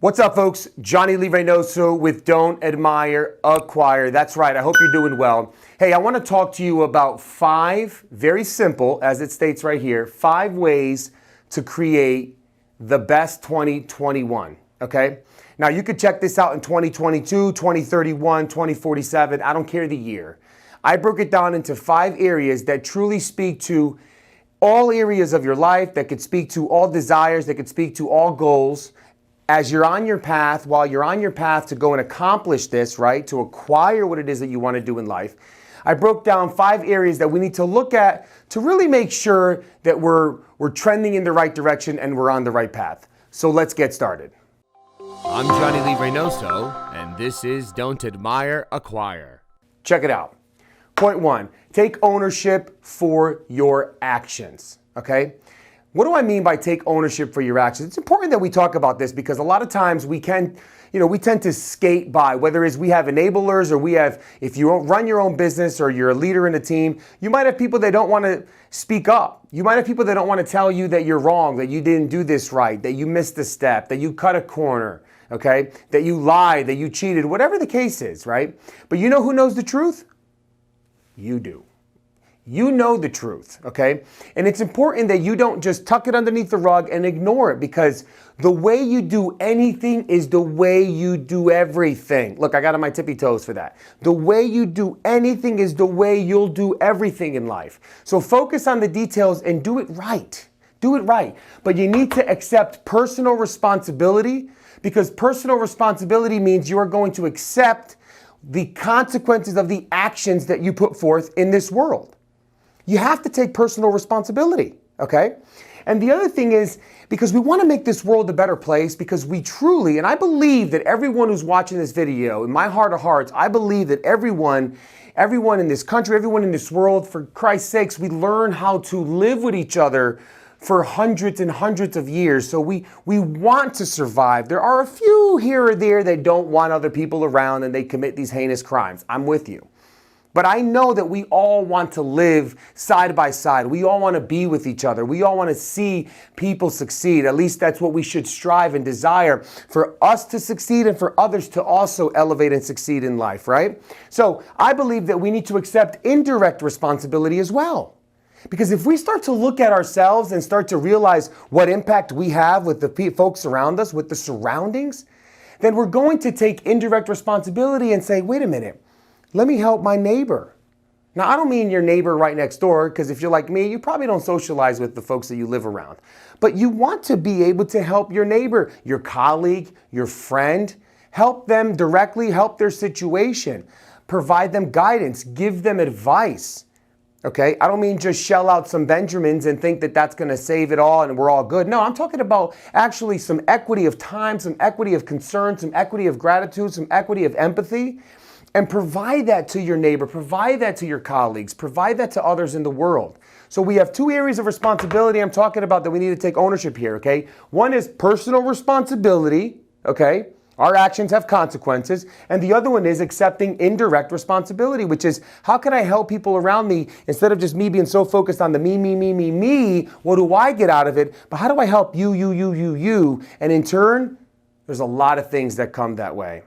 What's up, folks? Johnny Lee Reinoso with Don't Admire, Acquire. That's right. I hope you're doing well. Hey, I want to talk to you about 5 very simple, as it states right here, 5 ways to create the best 2021. Okay? Now, you could check this out in 2022, 2031, 2047. I don't care the year. I broke it down into 5 areas that truly speak to all areas of your life, that could speak to all desires, that could speak to all goals. As you're on your path, while you're on your path to go and accomplish this, right, to acquire what it is that you want to do in life, I broke down 5 areas that we need to look at to really make sure that we're trending in the right direction and we're on the right path. So let's get started. I'm Johnny Lee Reinoso, and this is Don't Admire, Acquire. Check it out. Point 1, take ownership for your actions, okay? What do I mean by take ownership for your actions? It's important that we talk about this because a lot of times we tend to skate by, whether it's we have enablers or we have, if you run your own business or you're a leader in a team, you might have people that don't want to speak up. You might have people that don't want to tell you that you're wrong, that you didn't do this right, that you missed a step, that you cut a corner, okay? That you lied, that you cheated, whatever the case is, right? But you know who knows the truth? You do. You know the truth, okay? And it's important that you don't just tuck it underneath the rug and ignore it, because the way you do anything is the way you do everything. Look, I got on my tippy toes for that. The way you do anything is the way you'll do everything in life. So focus on the details and do it right. Do it right. But you need to accept personal responsibility, because personal responsibility means you are going to accept the consequences of the actions that you put forth in this world. You have to take personal responsibility, okay? And the other thing is, because we want to make this world a better place, because we truly, and I believe that everyone who's watching this video, in my heart of hearts, I believe that everyone in this country, everyone in this world, for Christ's sakes, we learn how to live with each other for hundreds and hundreds of years. So we want to survive. There are a few here or there that don't want other people around and they commit these heinous crimes. I'm with you. But I know that we all want to live side by side. We all want to be with each other. We all want to see people succeed. At least that's what we should strive and desire, for us to succeed and for others to also elevate and succeed in life, right? So I believe that we need to accept indirect responsibility as well. Because if we start to look at ourselves and start to realize what impact we have with the folks around us, with the surroundings, then we're going to take indirect responsibility and say, wait a minute, let me help my neighbor. Now, I don't mean your neighbor right next door, because if you're like me, you probably don't socialize with the folks that you live around. But you want to be able to help your neighbor, your colleague, your friend, help them directly, help their situation, provide them guidance, give them advice. Okay, I don't mean just shell out some Benjamins and think that that's going to save it all and we're all good. No, I'm talking about actually some equity of time, some equity of concern, some equity of gratitude, some equity of empathy. And provide that to your neighbor, provide that to your colleagues, provide that to others in the world. So we have 2 areas of responsibility I'm talking about that we need to take ownership here, okay? One is personal responsibility, okay? Our actions have consequences. And the other one is accepting indirect responsibility, which is, how can I help people around me instead of just me being so focused on the me, what do I get out of it? But how do I help you? And in turn, there's a lot of things that come that way.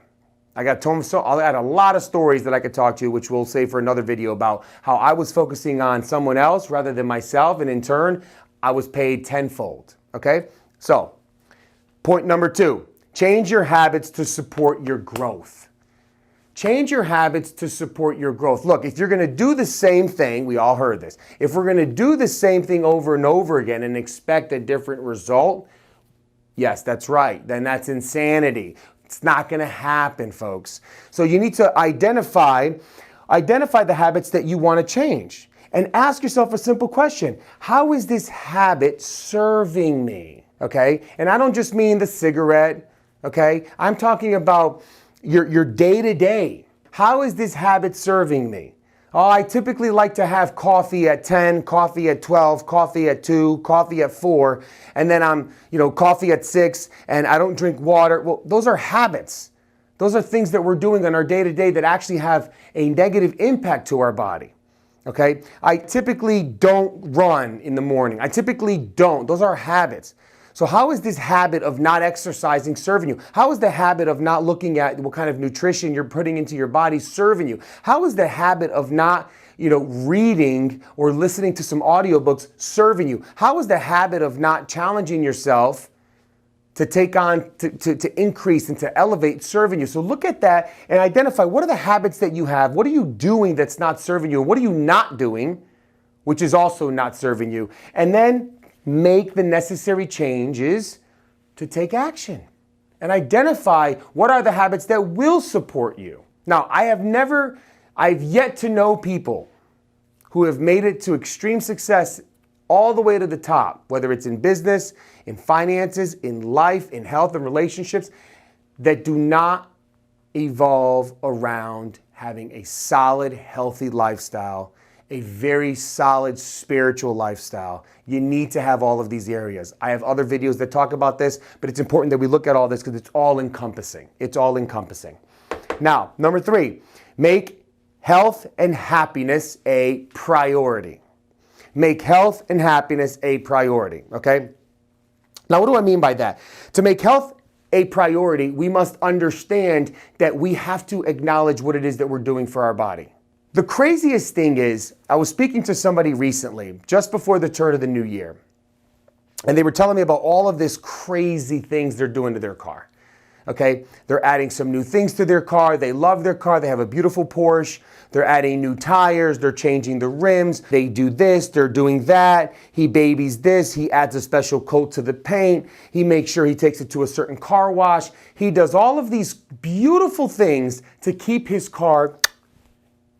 I'll add a lot of stories that I could talk to you, which we'll save for another video, about how I was focusing on someone else rather than myself, and in turn, I was paid tenfold, okay? So, point number 2, change your habits to support your growth. Change your habits to support your growth. Look, if you're going to do the same thing, we all heard this, if we're going to do the same thing over and over again and expect a different result, yes, that's right, then that's insanity. It's not going to happen, folks. So you need to identify the habits that you want to change, and ask yourself a simple question. How is this habit serving me? Okay? And I don't just mean the cigarette, okay? I'm talking about your day-to-day. How is this habit serving me? Oh, I typically like to have coffee at 10, coffee at 12, coffee at 2, coffee at 4, and then I'm, coffee at 6, and I don't drink water. Well, those are habits. Those are things that we're doing on our day-to-day that actually have a negative impact to our body. Okay? I typically don't run in the morning. I typically don't. Those are habits. So how is this habit of not exercising serving you? How is the habit of not looking at what kind of nutrition you're putting into your body serving you? How is the habit of not, reading or listening to some audiobooks serving you? How is the habit of not challenging yourself to take on, to increase and to elevate serving you? So look at that and identify what are the habits that you have? What are you doing that's not serving you? And what are you not doing, which is also not serving you? And then make the necessary changes to take action and identify what are the habits that will support you. Now, I've yet to know people who have made it to extreme success all the way to the top, whether it's in business, in finances, in life, in health and relationships, that do not evolve around having a solid, healthy lifestyle, a very solid spiritual lifestyle. You need to have all of these areas. I have other videos that talk about this, but it's important that we look at all this because it's all encompassing. It's all encompassing. Now, number 3, make health and happiness a priority. Make health and happiness a priority, okay? Now, what do I mean by that? To make health a priority, we must understand that we have to acknowledge what it is that we're doing for our body. The craziest thing is, I was speaking to somebody recently, just before the turn of the new year, and they were telling me about all of this crazy things they're doing to their car. Okay, they're adding some new things to their car. They love their car. They have a beautiful Porsche. They're adding new tires. They're changing the rims. They do this. They're doing that. He babies this. He adds a special coat to the paint. He makes sure he takes it to a certain car wash. He does all of these beautiful things to keep his car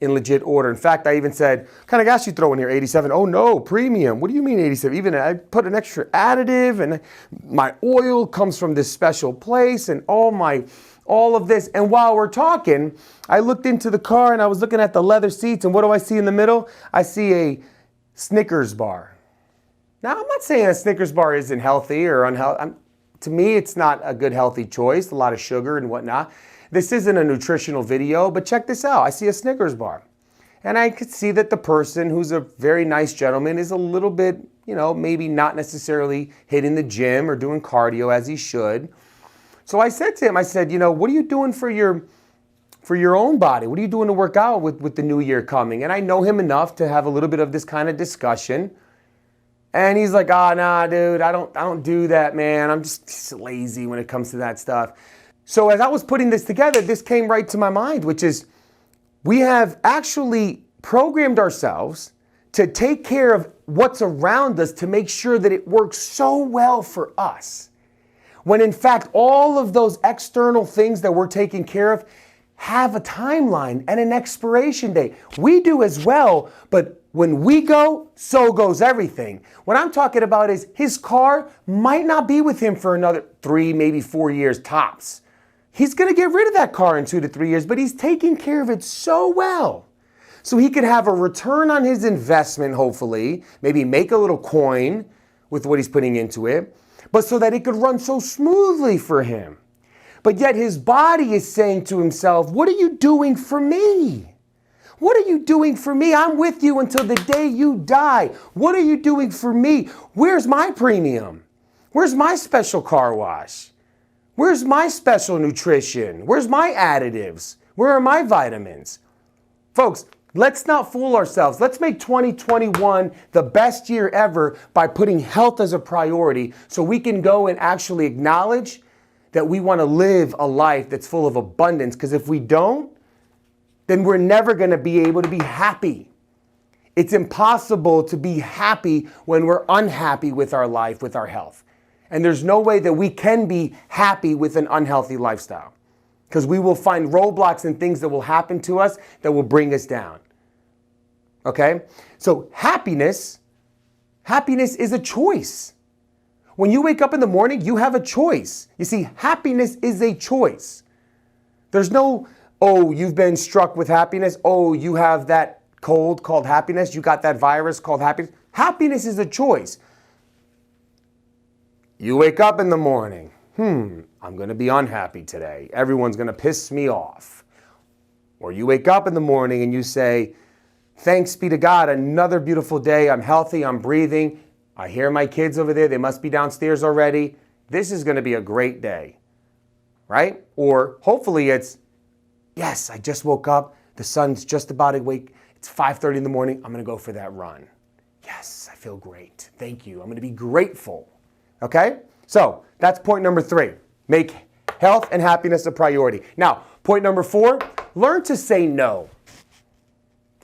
in legit order. In fact, I even said, what kind of gas you throw in here? 87. Oh no, premium. What do you mean 87? Even I put an extra additive and my oil comes from this special place and all of this. And while we're talking, I looked into the car and I was looking at the leather seats, and what do I see in the middle? I see a Snickers bar. Now, I'm not saying a Snickers bar isn't healthy or unhealthy. To me, it's not a good healthy choice, a lot of sugar and whatnot. This isn't a nutritional video, but check this out. I see a Snickers bar. And I could see that the person, who's a very nice gentleman, is a little bit, maybe not necessarily hitting the gym or doing cardio as he should. So I said to him, what are you doing for your own body? What are you doing to work out with the new year coming? And I know him enough to have a little bit of this kind of discussion. And he's like, nah, dude, I don't do that, man. I'm just lazy when it comes to that stuff. So as I was putting this together, this came right to my mind, which is we have actually programmed ourselves to take care of what's around us to make sure that it works so well for us. When in fact, all of those external things that we're taking care of have a timeline and an expiration date. We do as well, but when we go, so goes everything. What I'm talking about is his car might not be with him for another 3, maybe 4 years tops. He's going to get rid of that car in 2 to 3 years, but he's taking care of it so well. So he could have a return on his investment, hopefully, maybe make a little coin with what he's putting into it, but so that it could run so smoothly for him. But yet his body is saying to himself, what are you doing for me? What are you doing for me? I'm with you until the day you die. What are you doing for me? Where's my premium? Where's my special car wash? Where's my special nutrition? Where's my additives? Where are my vitamins? Folks, let's not fool ourselves. Let's make 2021 the best year ever by putting health as a priority so we can go and actually acknowledge that we want to live a life that's full of abundance. Because if we don't, then we're never going to be able to be happy. It's impossible to be happy when we're unhappy with our life, with our health. And there's no way that we can be happy with an unhealthy lifestyle, because we will find roadblocks and things that will happen to us that will bring us down. Okay? So happiness is a choice. When you wake up in the morning, you have a choice. You see, happiness is a choice. There's no, oh, you've been struck with happiness. Oh, you have that cold called happiness. You got that virus called happiness. Happiness is a choice. You wake up in the morning, I'm going to be unhappy today. Everyone's going to piss me off. Or you wake up in the morning and you say, thanks be to God, another beautiful day. I'm healthy, I'm breathing. I hear my kids over there. They must be downstairs already. This is going to be a great day, right? Or hopefully it's, yes, I just woke up. The sun's just about to wake. It's 5:30 in the morning. I'm going to go for that run. Yes, I feel great. Thank you. I'm going to be grateful. Okay? So that's point number 3. Make health and happiness a priority. Now, point number 4, learn to say no.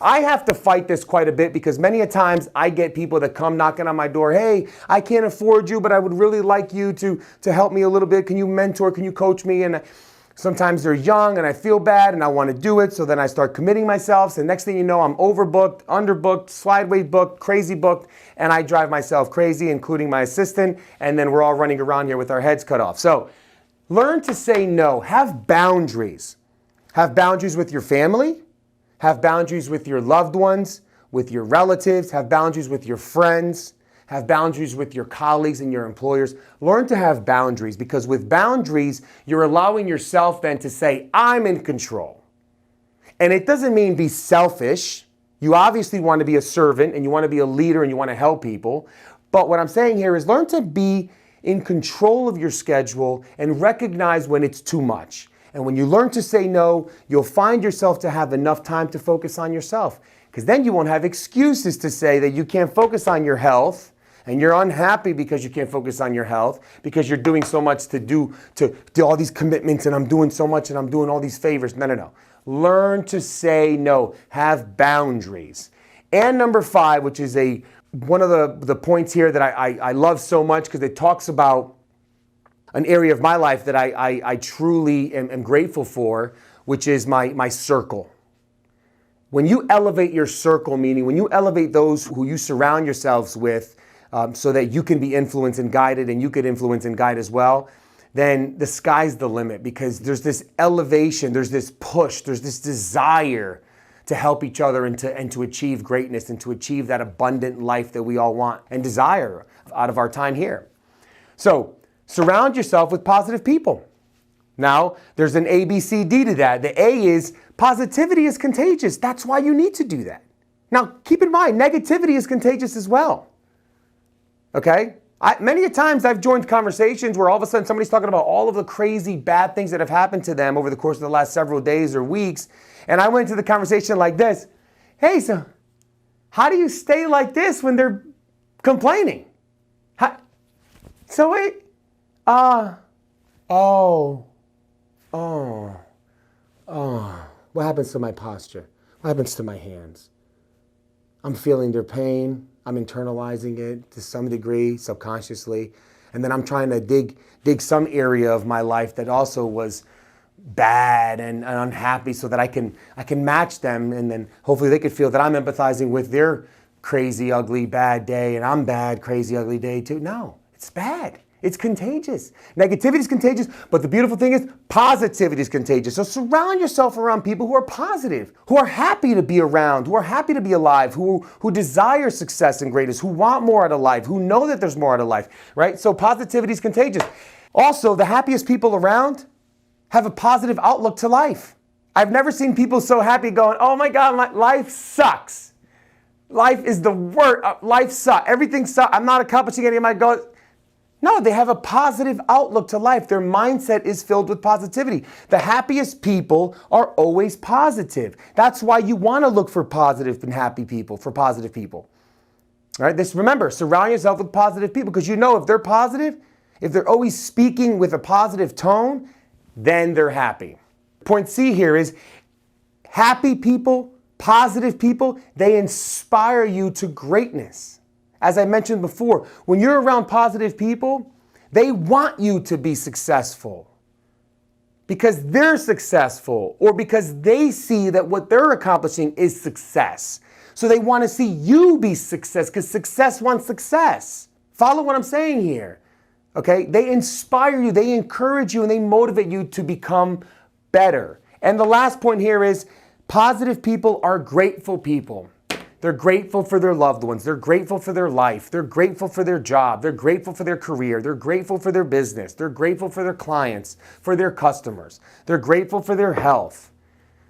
I have to fight this quite a bit because many a times I get people that come knocking on my door. Hey, I can't afford you, but I would really like you to help me a little bit. Can you mentor? Can you coach me? And sometimes they're young and I feel bad and I want to do it. So then I start committing myself. So next thing you know, I'm overbooked, underbooked, slideway booked, crazy booked, and I drive myself crazy, including my assistant. And then we're all running around here with our heads cut off. So learn to say no. Have boundaries. Have boundaries with your family. Have boundaries with your loved ones, with your relatives. Have boundaries with your friends. Have boundaries with your colleagues and your employers. Learn to have boundaries because with boundaries, you're allowing yourself then to say, I'm in control. And it doesn't mean be selfish. You obviously want to be a servant and you want to be a leader and you want to help people. But what I'm saying here is learn to be in control of your schedule and recognize when it's too much. And when you learn to say no, you'll find yourself to have enough time to focus on yourself. Because then you won't have excuses to say that you can't focus on your health and you're unhappy because you can't focus on your health because you're doing so much to do all these commitments and I'm doing so much and I'm doing all these favors. No. Learn to say no. Have boundaries. And number 5, which is one of the points here that I love so much because it talks about an area of my life that I truly am grateful for, which is my circle. When you elevate your circle, meaning when you elevate those who you surround yourselves with so that you can be influenced and guided and you could influence and guide as well, then the sky's the limit because there's this elevation, there's this push, there's this desire to help each other and to achieve greatness and to achieve that abundant life that we all want and desire out of our time here. So surround yourself with positive people. Now, there's an A, B, C, D to that. The A is positivity is contagious. That's why you need to do that. Now, keep in mind, negativity is contagious as well. Okay? Many times I've joined conversations where all of a sudden somebody's talking about all of the crazy bad things that have happened to them over the course of the last several days or weeks. And I went into the conversation like this. Hey, so how do you stay like this when they're complaining? What happens to my posture? What happens to my hands? I'm feeling their pain. I'm internalizing it to some degree, subconsciously. And then I'm trying to dig some area of my life that also was bad and unhappy so that I can match them. And then hopefully they could feel that I'm empathizing with their crazy, ugly, bad day. And I'm bad, crazy, ugly day too. No, it's bad. It's contagious. Negativity is contagious, but the beautiful thing is positivity is contagious. So surround yourself around people who are positive, who are happy to be around, who are happy to be alive, who desire success and greatness, who want more out of life, who know that there's more out of life, right? So positivity is contagious. Also, the happiest people around have a positive outlook to life. I've never seen people so happy going, oh my God, life sucks. Life is the worst. Life sucks. Everything sucks. I'm not accomplishing any of my goals. No, they have a positive outlook to life. Their mindset is filled with positivity. The happiest people are always positive. That's why you want to look for positive and happy people, for positive people. All right, remember, surround yourself with positive people because you know if they're positive, if they're always speaking with a positive tone, then they're happy. Point C here is happy people, positive people, they inspire you to greatness. As I mentioned before, when you're around positive people, they want you to be successful because they're successful or because they see that what they're accomplishing is success. So they want to see you be success because success wants success. Follow what I'm saying here. Okay? They inspire you, they encourage you, and they motivate you to become better. And the last point here is positive people are grateful people. They're grateful for their loved ones. They're grateful for their life. They're grateful for their job. They're grateful for their career. They're grateful for their business. They're grateful for their clients, for their customers. They're grateful for their health.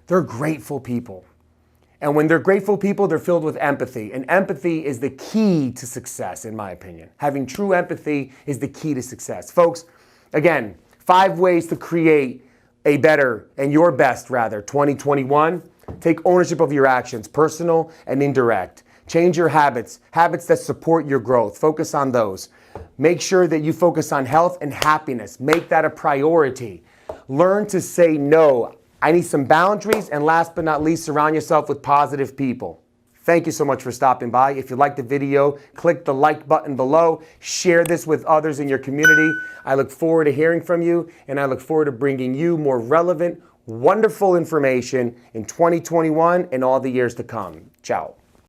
They're grateful people. And when they're grateful people, they're filled with empathy. And empathy is the key to success, in my opinion. Having true empathy is the key to success. Folks, again, 5 ways to create a better, and your best rather, 2021. Take ownership of your actions, personal and indirect. Change your habits, habits that support your growth. Focus on those. Make sure that you focus on health and happiness. Make that a priority. Learn to say no. I need some boundaries. And last but not least, surround yourself with positive people. Thank you so much for stopping by. If you liked the video, click the like button below. Share this with others in your community. I look forward to hearing from you, and I look forward to bringing you more relevant, wonderful information in 2021 and all the years to come. Ciao.